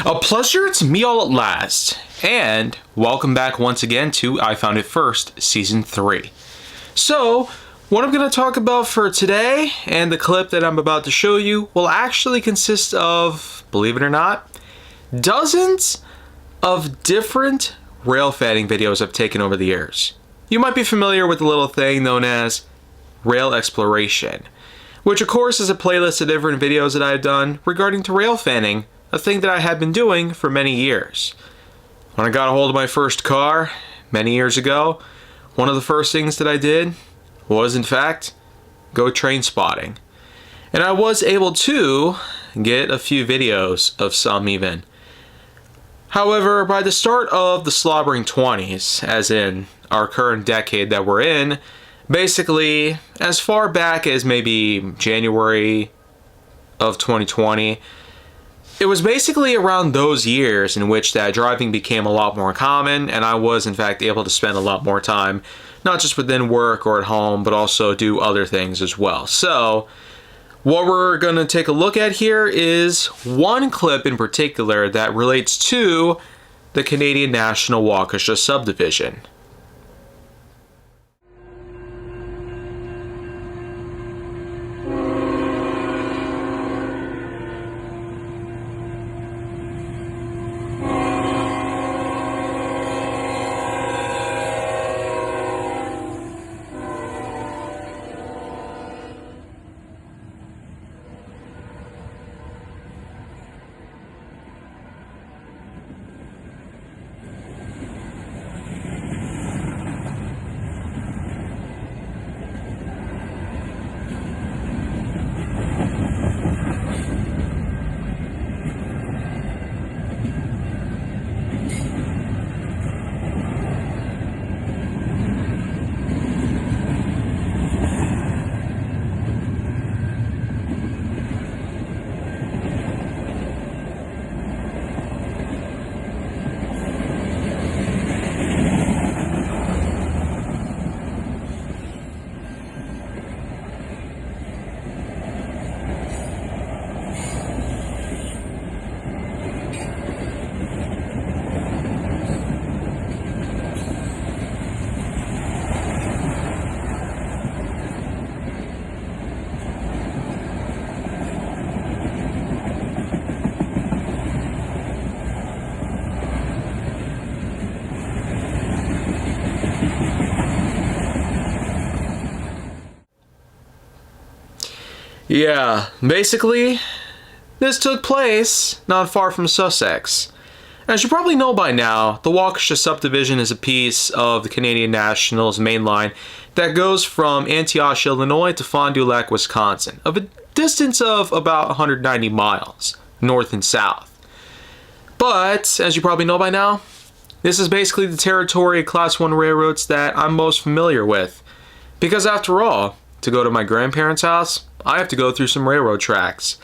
A pleasure, it's me all at last, and welcome back once again to I Found It First, Season 3. So, what I'm going to talk about for today, and the clip that I'm about to show you, will actually consist of, believe it or not, dozens of different rail fanning videos I've taken over the years. You might be familiar with the little thing known as rail exploration, which of course is a playlist of different videos that I've done regarding to rail fanning, a thing that I have been doing for many years. When I got a hold of my first car many years ago, one of the first things that I did was in fact go train spotting. And I was able to get a few videos of some even. However, by the start of the slobbering 20s, as in our current decade that we're in, basically as far back as maybe January of 2020, it was basically around those years in which that driving became a lot more common, and I was in fact able to spend a lot more time, not just within work or at home, but also do other things as well. So, what we're going to take a look at here is one clip in particular that relates to the Canadian National Waukesha subdivision. Yeah, basically, this took place not far from Sussex. As you probably know by now, the Waukesha subdivision is a piece of the Canadian National's main line that goes from Antioch, Illinois to Fond du Lac, Wisconsin, of a distance of about 190 miles, north and south. But, as you probably know by now, this is basically the territory of Class 1 railroads that I'm most familiar with. Because after all, to go to my grandparents' house, I have to go through some railroad tracks.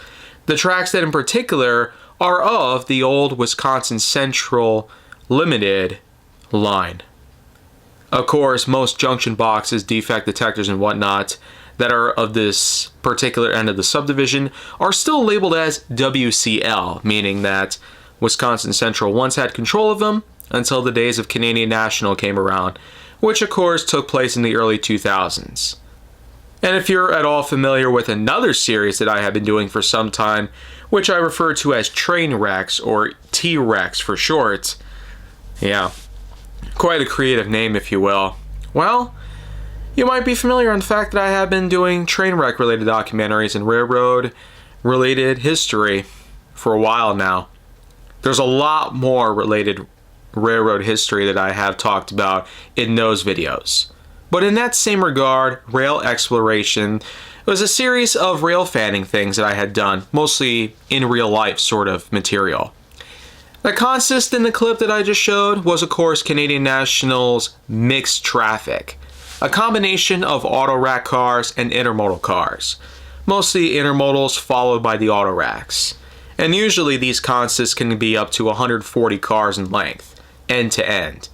The tracks that in particular are of the old Wisconsin Central Limited line. Of course, most junction boxes, defect detectors, and whatnot that are of this particular end of the subdivision are still labeled as WCL, meaning that Wisconsin Central once had control of them until the days of Canadian National came around, which of course took place in the early 2000s. And if you're at all familiar with another series that I have been doing for some time, which I refer to as train wrecks, or T-Rex for short, yeah, quite a creative name if you will, well, you might be familiar on the fact that I have been doing train wreck related documentaries and railroad related history for a while now. There's a lot more related railroad history that I have talked about in those videos. But in that same regard, rail exploration was a series of rail fanning things that I had done, mostly in real life sort of material. The consist in the clip that I just showed was of course Canadian National's mixed traffic, a combination of auto rack cars and intermodal cars, mostly intermodals followed by the auto racks. And usually these consists can be up to 140 cars in length, end to end.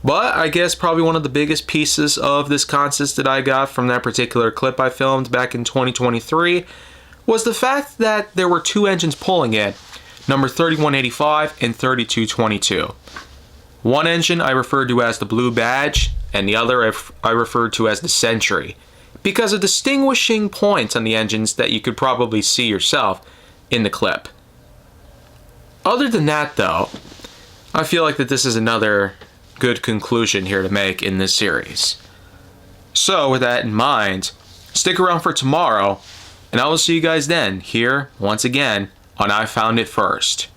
But I guess probably one of the biggest pieces of this consist that I got from that particular clip I filmed back in 2023 was the fact that there were two engines pulling it, number 3185 and 3222. One engine I referred to as the Blue Badge, and the other I referred to as the Century, because of distinguishing points on the engines that you could probably see yourself in the clip. Other than that though, I feel like that this is another good conclusion here to make in this series. So with that in mind, stick around for tomorrow, and I will see you guys then, here, once again, on I Found It First.